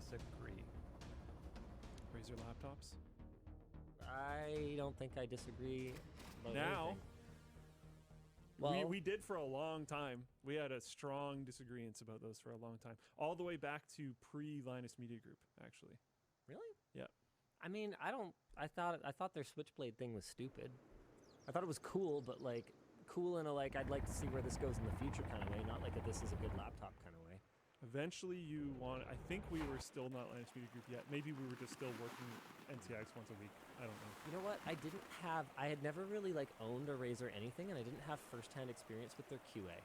disagree. Razer laptops. I don't think I disagree about Now, anything. Well, we did for a long time. We had a strong disagreement about those for a long time, all the way back to pre-Linus Media Group, actually. really? Yeah. I mean, I thought their Switchblade thing was stupid. I thought it was cool, but like cool in a like I'd like to see where this goes in the future kind of way, not like a this is a good laptop kind of way. Eventually, I think we were still not Linus Media Group yet. Maybe we were just still working NTX once a week. I don't know. You know what? I had never really like owned a Razer anything, and I didn't have firsthand experience with their QA.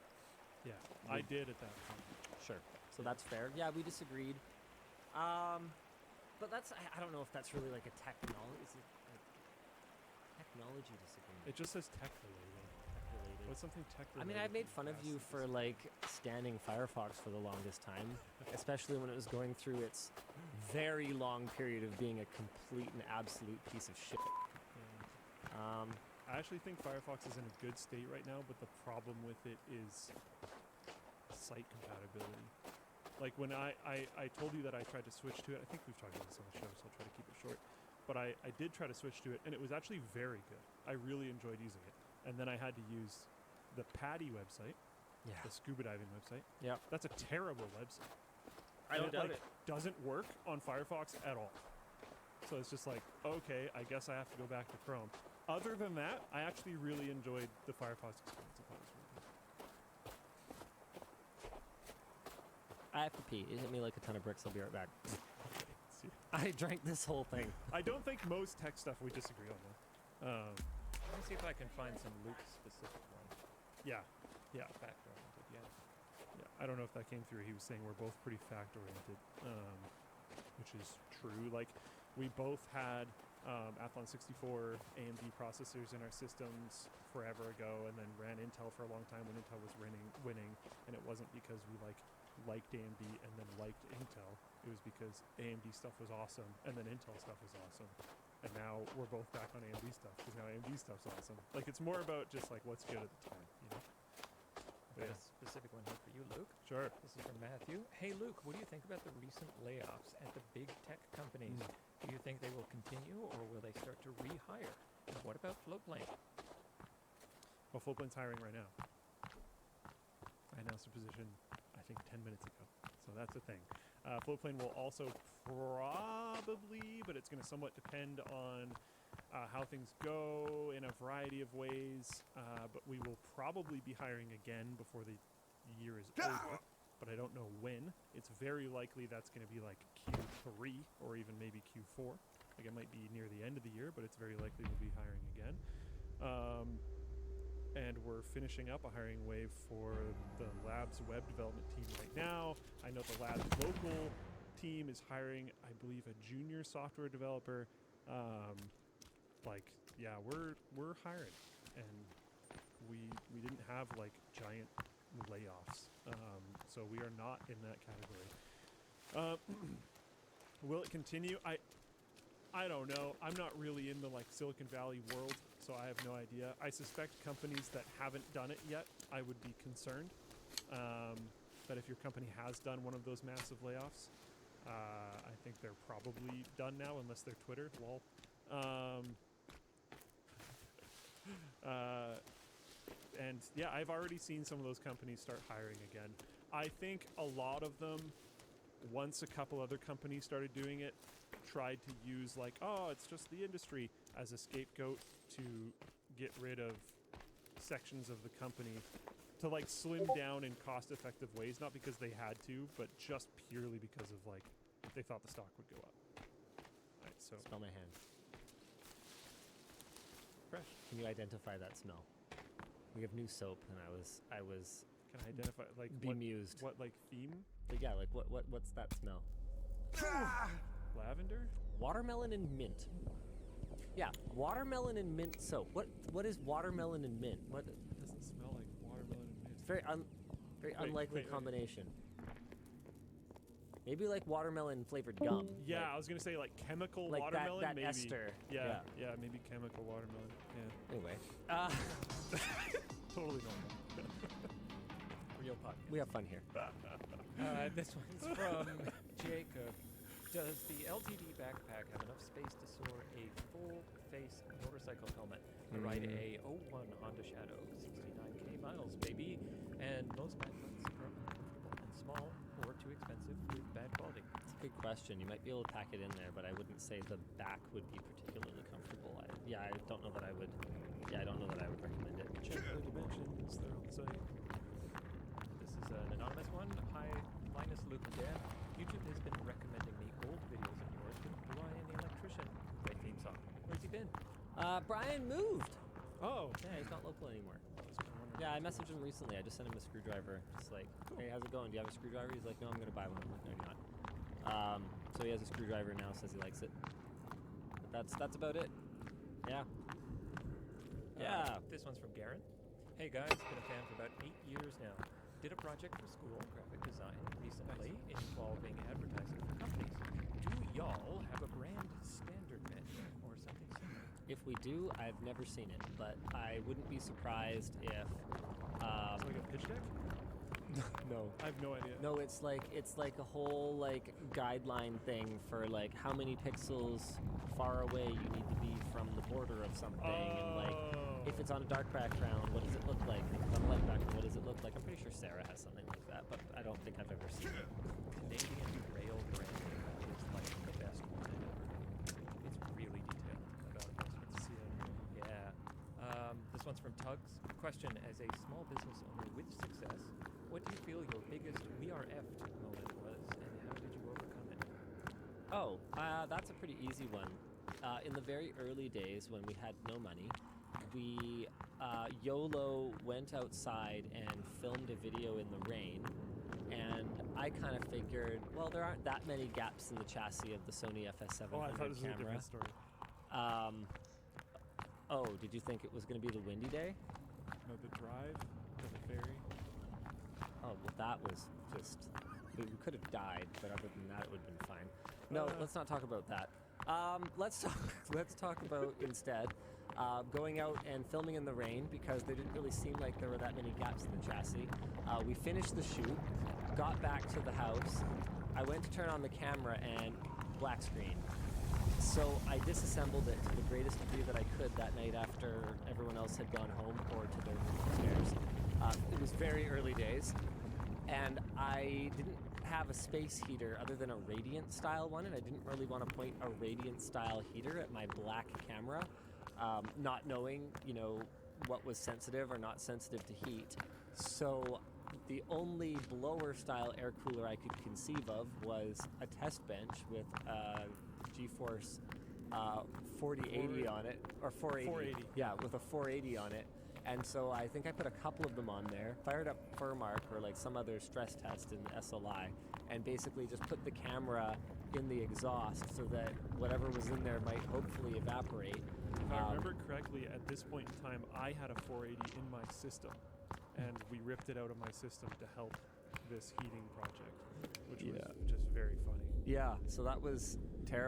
Yeah, I did at that time. Sure. So that's fair. Yeah, we disagreed. But I don't know if that's really like a technology. Is it like technology disagreement? It just says tech related. Related. What's something tech related? I mean, I made fun of you for like standing Firefox for the longest time, especially when it was going through its very long period of being a complete and absolute piece of shit. I actually think Firefox is in a good state right now, but the problem with it is site compatibility. Like when I told you that I tried to switch to it, I think we've talked about this on the show, so I'll try to keep it short. But I did try to switch to it, and it was actually very good. I really enjoyed using it. And then I had to use the PADI website, the scuba diving website. Yeah. That's a terrible website. I don't doubt it. Doesn't work on Firefox at all. So it's just like, okay, I guess I have to go back to Chrome. Other than that, I actually really enjoyed the Firefox experience. I thought it was really good. I have to pee. It hit me like a ton of bricks. I'll be right back. See. I drank this whole thing. I don't think most tech stuff we disagree on, though. Let me see if I can find some Luke-specific one. Yeah. Fact-oriented, yeah. Yeah, I don't know if that came through. He was saying we're both pretty fact-oriented, which is true. Like, we both had Athlon 64 AMD processors in our systems forever ago, and then ran Intel for a long time when Intel was winning, and it wasn't because we liked AMD and then liked Intel. It was because AMD stuff was awesome, and then Intel stuff was awesome. And now we're both back on AMD stuff because now AMD stuff's awesome. Like, it's more about just like what's good at the time, you know? I've got a specific one here for you, Luke. Sure. This is from Matthew. Hey, Luke, what do you think about the recent layoffs at the big tech companies? Do you think they will continue, or will they start to rehire? And what about Floatplane? Well, Floatplane's hiring right now. I announced a position, I think, 10 minutes ago. So that's a thing. Floatplane will also probably, but it's going to somewhat depend on how things go in a variety of ways. But we will probably be hiring again before the year is over. But I don't know when. It's very likely that's going to be like Q3 or even maybe Q4. Like, it might be near the end of the year, but it's very likely we'll be hiring again. And we're finishing up a hiring wave for the Labs web development team right now. I know the Labs local team is hiring, I believe, a junior software developer. We're hiring, and we didn't have like giant layoffs, so we are not in that category. Will it continue? I don't know. I'm not really in the like Silicon Valley world, so I have no idea. I suspect companies that haven't done it yet, I would be concerned. But if your company has done one of those massive layoffs, I think they're probably done now, unless they're Twitter. Lol. And yeah, I've already seen some of those companies start hiring again. I think a lot of them, once a couple other companies started doing it, tried to use like, oh, it's just the industry as a scapegoat to get rid of sections of the company, to like slim down in cost-effective ways, not because they had to, but just purely because of like they thought the stock would go up. All right, so Smell my hand. fresh. Can you identify that smell? We have new soap, and I was Can I identify like bemused. what like theme? But yeah, like what's that smell? Lavender? Watermelon and mint. Yeah, watermelon and mint soap. What is watermelon and mint? What? It doesn't smell like watermelon and mint. It's very unlikely wait. combination. Maybe like watermelon flavored gum. Yeah, Like, I was gonna say like chemical Like watermelon, that maybe. ester. Yeah, maybe chemical watermelon. Yeah, Anyway, totally normal. Real podcast. we have fun here. This one's from Jacob. Does the LTD backpack have enough space to store a full-face motorcycle helmet? I ride a 01 Honda Shadow, 69k miles, baby, and most backpacks are uncomfortable and small or too expensive with bad quality. It's a good question. You might be able to pack it in there, but I wouldn't say the back would be particularly comfortable. I don't know that I would. Yeah, I don't know that I would recommend it. Check the dimensions. They're on the site. This is an anonymous one. Hi, Linus, Luke, and Dan. YouTube has been recommending me old videos of yours with Brian the Electrician. Great theme song. Where's he been? Brian moved. Oh. Yeah, he's not local anymore. Yeah, I messaged him recently. I just sent him a screwdriver. Just like, hey, how's it going? Do you have a screwdriver? He's like, no, I'm gonna buy one. I'm like, no, you're not. So he has a screwdriver now. Says he likes it. But that's about it. Yeah. Yeah. This one's from Garen. Hey guys, been a fan for about 8 years now. Did a project for school, graphic design, recently involving advertising for companies. Do y'all have a brand standard menu or something similar? If we do, I've never seen it, but I wouldn't be surprised if. It's like a pitch deck? No. I have no idea. No, it's like a whole like guideline thing for like how many pixels far away you need to be from the border of something, and like if it's on a dark background, what does it look like? If it's on a light background, what does it look like? I'm pretty sure Sarah has something like that, but I don't think I've ever seen it. Canadian rail branding is like the best one I've ever heard. It's really detailed about investments. Yeah. This one's from Tugs. Question: as a small business owner with success, what do you feel your biggest "we are effed" moment was, and how did you overcome it? Oh, that's a pretty easy one. In the very early days when we had no money, we YOLO went outside and filmed a video in the rain, and I kind of figured, well, there aren't that many gaps in the chassis of the Sony FS700 Oh, I thought it was a camera. different story. Oh, did you think it was going to be the windy day? No, the drive to the ferry. Oh, well, that was just... We could have died, but other than that, it would have been fine. No, let's not talk about that. Let's talk about instead going out and filming in the rain, because there didn't really seem like there were that many gaps in the chassis. We finished the shoot, got back to the house. I went to turn on the camera and black screen. So I disassembled it to the greatest degree that I could that night after everyone else had gone home or to their chairs. It was very early days, and I didn't have a space heater other than a Radiant style one, and I didn't really want to point a Radiant style heater at my black camera, not knowing, what was sensitive or not sensitive to heat. So the only blower style air cooler I could conceive of was a test bench with a GeForce 4080 on it, or 480. Yeah, with a 480 on it. And so I think I put a couple of them on there, fired up Furmark or like some other stress test in SLI, and basically just put the camera in the exhaust so that whatever was in there might hopefully evaporate. If I remember correctly, at this point in time, I had a 480 in my system, and we ripped it out of my system to help this heating project, which was just very funny. Yeah, so that was terrifying.